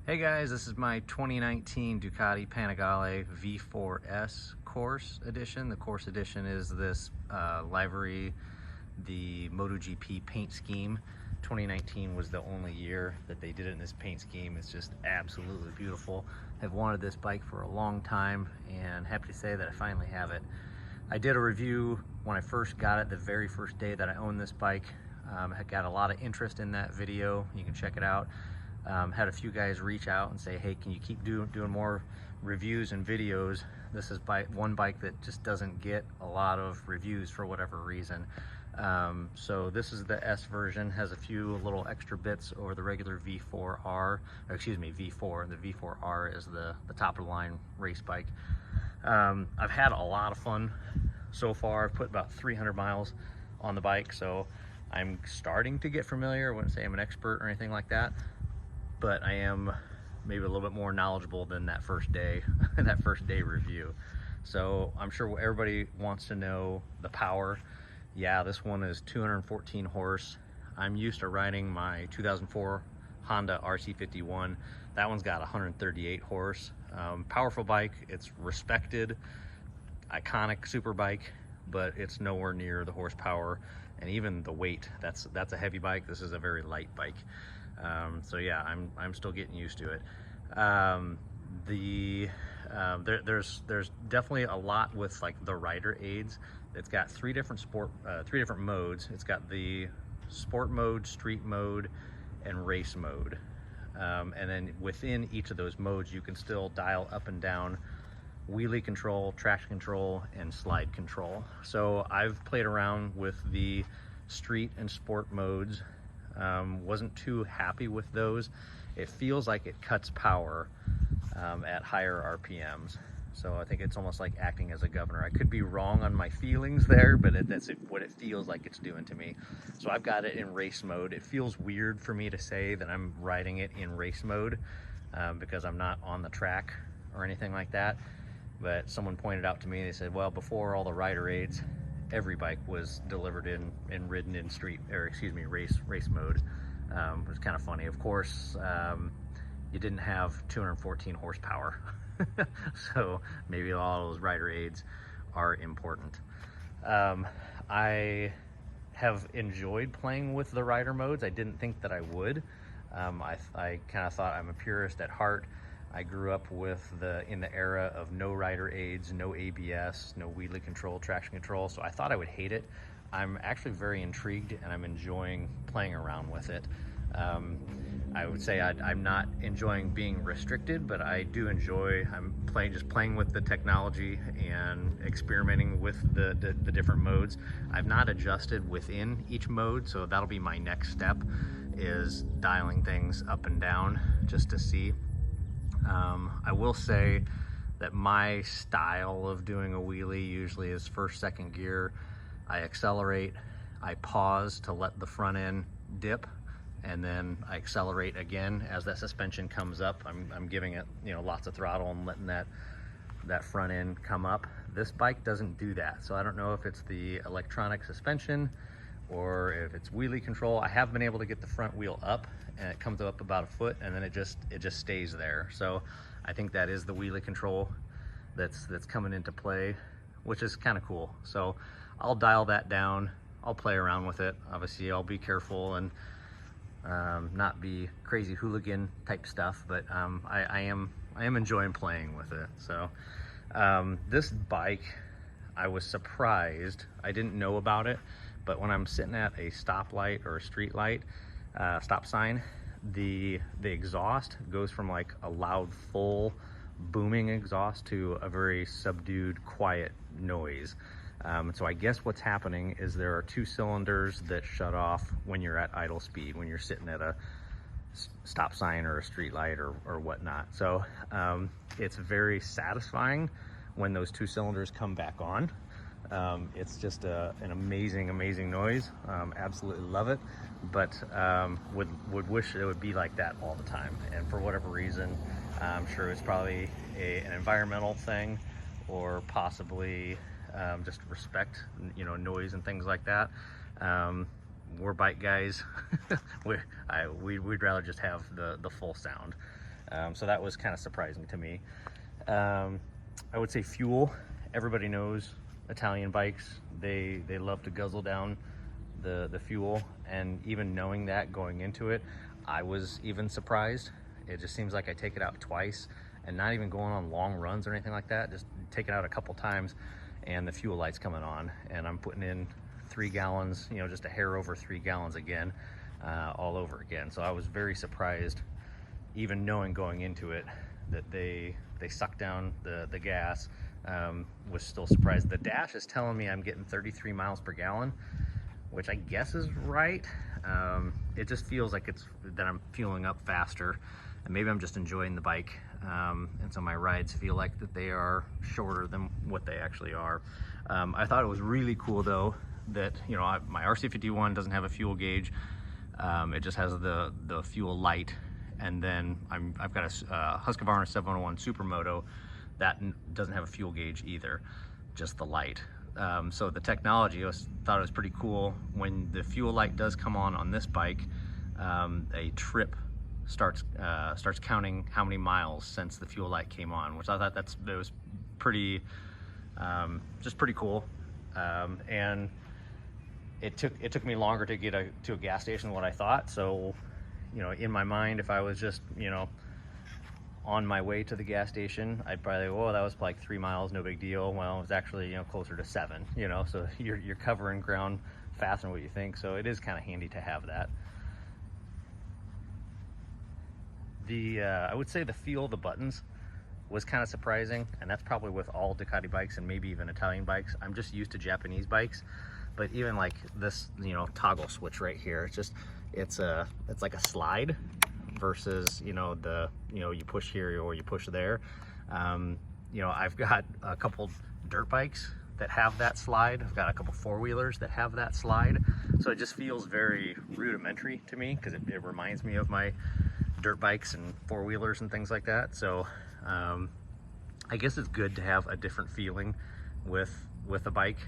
Hey guys, this is my 2019 Ducati Panigale V4S Corse edition. The Corse edition is this livery, the MotoGP paint scheme. 2019 was the only year that they did it in this paint scheme. It's just absolutely beautiful. I've wanted this bike for a long time and happy to say that I finally have it. I did a review when I first got it, the very first day that I owned this bike. I got a lot of interest in that video. You can check it out. Had a few guys reach out and say, hey, can you keep doing more reviews and videos? This is one bike that just doesn't get a lot of reviews for whatever reason. So this is the S version, has a few little extra bits over the regular V4R, or excuse me, V4. The V4R is the top of the line race bike. I've had a lot of fun so far. I've put about 300 miles on the bike, so I'm starting to get familiar. I wouldn't say I'm an expert or anything like that, but I am maybe a little bit more knowledgeable than that first day, that first day review. So I'm sure everybody wants to know the power. Yeah, this one is 214 horse. I'm used to riding my 2004 Honda RC51. That one's got 138 horse. Powerful bike, it's respected, iconic super bike, but it's nowhere near the horsepower and even the weight. That's a heavy bike. This is a very light bike. So yeah, I'm still getting used to it. There's definitely a lot with like the rider aids. It's got three different modes. It's got the sport mode, street mode, and race mode. And then within each of those modes, you can still dial up and down wheelie control, traction control, and slide control. So I've played around with the street and sport modes. Wasn't too happy with those. It feels like it cuts power at higher RPMs. So I think it's almost like acting as a governor. I could be wrong on my feelings there, but that's what it feels like it's doing to me. So I've got it in race mode. It feels weird for me to say that I'm riding it in race mode because I'm not on the track or anything like that. But someone pointed out to me, they said, well, before all the rider aids, every bike was delivered and ridden in race mode. It was kind of funny. Of course, you didn't have 214 horsepower. So maybe all those rider aids are important. I have enjoyed playing with the rider modes. I didn't think that I would. I kind of thought I'm a purist at heart. I grew up in the era of no rider aids, no ABS, no wheelie control, traction control, so I thought I would hate it. I'm actually very intrigued and I'm enjoying playing around with it. I would say I'm not enjoying being restricted, but I do enjoy, just playing with the technology and experimenting with the different modes. I've not adjusted within each mode, so that'll be my next step, is dialing things up and down just to see. I will say that my style of doing a wheelie usually is first, second gear. I accelerate, I pause to let the front end dip, and then I accelerate again as that suspension comes up. I'm giving it, lots of throttle and letting that front end come up. This bike doesn't do that, so I don't know if it's the electronic suspension or if it's wheelie control. I have been able to get the front wheel up and it comes up about a foot and then it just stays there. So I think that is the wheelie control that's coming into play, which is kind of cool. So I'll dial that down. I'll play around with it. Obviously I'll be careful and not be crazy hooligan type stuff, but I am enjoying playing with it. So this bike, I was surprised. I didn't know about it, but when I'm sitting at a stoplight or a street light, stop sign, the exhaust goes from like a loud, full, booming exhaust to a very subdued, quiet noise. So I guess what's happening is there are two cylinders that shut off when you're at idle speed, when you're sitting at a stop sign or a street light or whatnot. So it's very satisfying when those two cylinders come back on. It's just an amazing noise. Absolutely love it, but would wish it would be like that all the time. And for whatever reason, I'm sure it's probably an environmental thing, or possibly just respect, noise and things like that. We're bike guys. We'd rather just have the full sound. So that was kind of surprising to me. I would say fuel. Everybody knows Italian bikes, they love to guzzle down the fuel, and even knowing that going into it, I was even surprised. It just seems like I take it out twice, and not even going on long runs or anything like that, just take it out a couple times and the fuel light's coming on, and I'm putting in 3 gallons, you know, just a hair over 3 gallons again, all over again. So I was very surprised, even knowing going into it that they suck down the gas. Was still surprised. The dash is telling me I'm getting 33 miles per gallon, which I guess is right. It just feels like that I'm fueling up faster, and maybe I'm just enjoying the bike, and so my rides feel like that they are shorter than what they actually are. I thought it was really cool though that, you know, my RC51 doesn't have a fuel gauge. It just has the fuel light, and then I've got a Husqvarna 701 Supermoto that doesn't have a fuel gauge either, just the light. So the technology, thought it was pretty cool. When the fuel light does come on this bike, a trip starts counting how many miles since the fuel light came on, which I thought that was pretty, just pretty cool. And it took me longer to get to a gas station than what I thought. So, you know, in my mind, if I was just, you know, on my way to the gas station, I'd probably, oh, that was like 3 miles, no big deal. Well, it was actually, you know, closer to 7, you know, so you're covering ground faster than what you think. So it is kind of handy to have that. I would say the feel of the buttons was kind of surprising, and that's probably with all Ducati bikes and maybe even Italian bikes. I'm just used to Japanese bikes, but even like this, you know, toggle switch right here, it's like a slide versus, you know, you push here or you push there. You know, I've got a couple dirt bikes that have that slide. I've got a couple 4-wheelers that have that slide. So it just feels very rudimentary to me, because it reminds me of my dirt bikes and 4-wheelers and things like that. So I guess it's good to have a different feeling with a bike.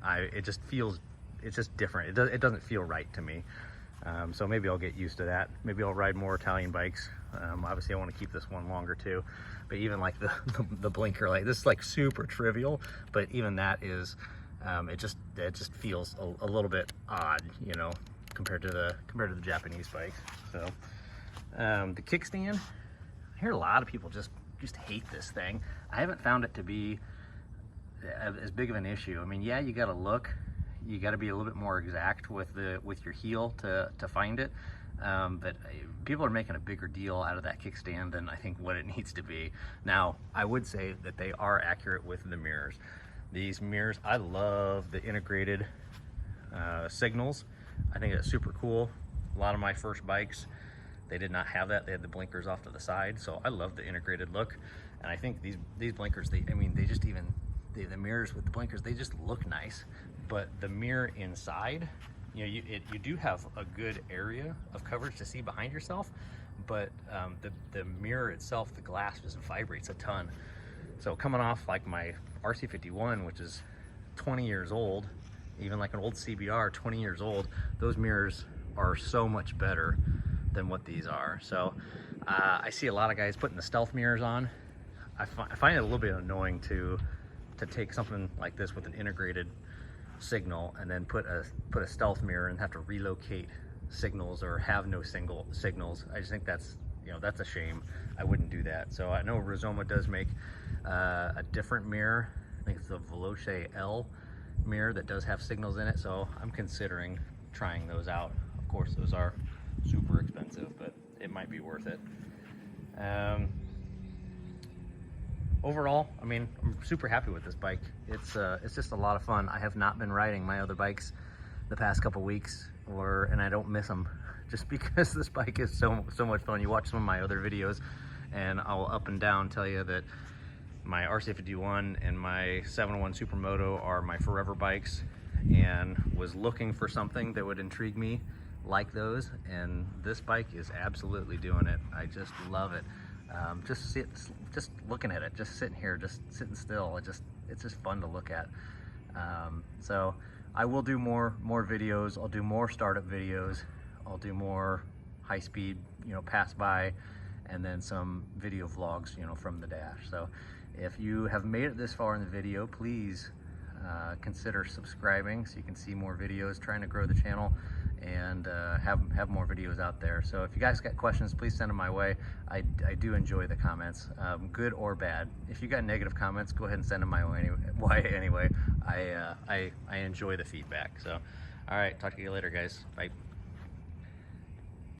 It's just different. It doesn't feel right to me. So maybe I'll get used to that. Maybe I'll ride more Italian bikes. Obviously I want to keep this one longer too, but even like the blinker light, this is like super trivial, but even that is, it just feels a little bit odd, you know, compared to the Japanese bikes. So the kickstand, I hear a lot of people just hate this thing. I haven't found it to be as big of an issue. I mean, yeah, you got to look. You got to be a little bit more exact with your heel to find it, but people are making a bigger deal out of that kickstand than I think what it needs to be. Now, I would say that they are accurate with the mirrors. These mirrors, I love the integrated signals. I think it's super cool. A lot of my first bikes, they did not have that. They had the blinkers off to the side, so I love the integrated look. And I think these blinkers, the mirrors with the blinkers, they just look nice. But the mirror inside, you know, you do have a good area of coverage to see behind yourself, but the mirror itself, the glass just vibrates a ton. So coming off like my RC51, which is 20 years old, even like an old CBR, 20 years old, those mirrors are so much better than what these are. So I see a lot of guys putting the stealth mirrors on. I find it a little bit annoying to take something like this with an integrated signal and then put a stealth mirror and have to relocate signals or have no single signals. I just think that's, you know, that's a shame. I wouldn't do that. So I know Rizoma does make a different mirror. I think it's the Veloce L mirror that does have signals in it. So I'm considering trying those out. Of course, those are super expensive, but it might be worth it. Overall, I mean, I'm super happy with this bike. It's just a lot of fun. I have not been riding my other bikes the past couple weeks, and I don't miss them, just because this bike is so much fun. You watch some of my other videos, and I'll up and down tell you that my RC51 and my 701 Supermoto are my forever bikes, and was looking for something that would intrigue me like those, and this bike is absolutely doing it. I just love it. Just looking at it, just sitting here, just sitting still, it's just fun to look at. So I will do more videos. I'll do more startup videos. I'll do more high speed, you know, pass by, and then some video vlogs, you know, from the dash. So if you have made it this far in the video, please consider subscribing so you can see more videos, trying to grow the channel and have more videos out there. So if you guys got questions, please send them my way. I do enjoy the comments, good or bad. If you got negative comments, go ahead and send them my way anyway. I enjoy the feedback. So all right, talk to you later, guys. Bye.